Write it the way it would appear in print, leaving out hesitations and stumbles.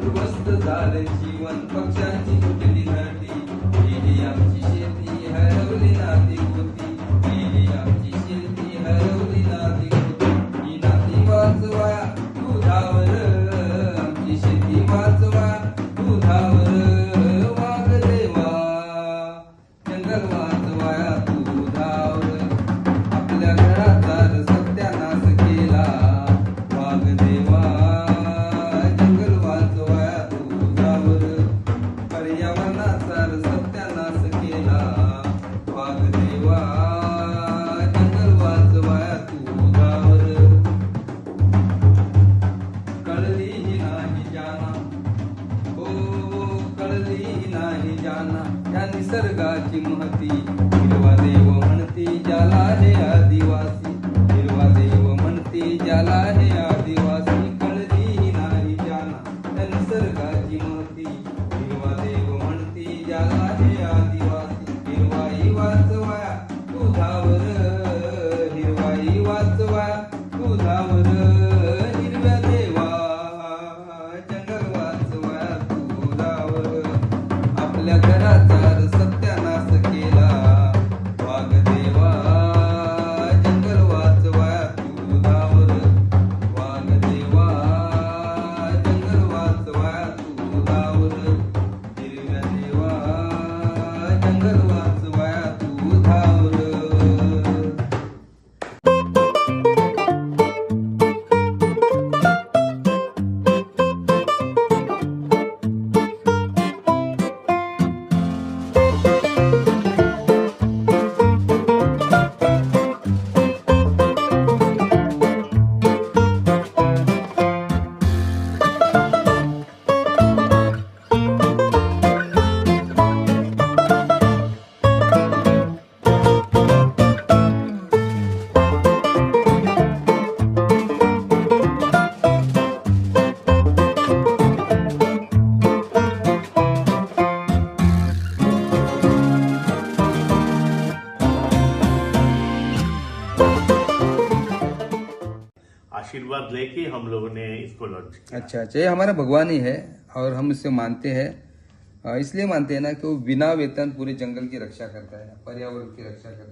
उद्ध्वस्त झालं जीवन पक्षांची तुटली नटी गेली आमची शेती हरवली नाती होती गेली आमची शेती हरवली नाती होती ही नाती वाचवा दुधावर आमची शेती वाचवा दुधावर वाघदेवा जंगल वाचवा दुधावर आपल्या घराचा सत्यानाश केला वाघदेवा जंगल वाचवा दुधावर पर्यावरणाचा सत्यानाश केला वाघदेवा जंगल वाचवा दुधावर कळली नाही जाना हो कळली नाही जाना या निसर्गाची महती हिरवा देव म्हणती ज्याला हे आदिवासी हिरवा देव म्हणती ज्याला हे आदिवासी कळली नाही जाना या निसर्गाची महती हिरवा देव म्हणती ज्याला हे आदिवासी हिरवाई वाचवा दुधावर हिरवाई वाचवा दुधावर हिरव्या देवा जंगल वाचवा दुधावर आपल्या घराचा सत्यानाश केला वाघदेवा जंगल वाचवा दुधावर वाघदेवा जंगल वाचवा दुधावर हिरव्या देवा जंगल वाचवा दुधावर आशीर्वाद लेके हम लोगों ने इसको लॉन्च किया। अच्छा अच्छा, ये हमारा भगवान ही है और हम इससे मानते हैं, इसलिए मानते हैं ना कि वो बिना वेतन पूरे जंगल की रक्षा करता है, पर्यावरण की रक्षा करता है।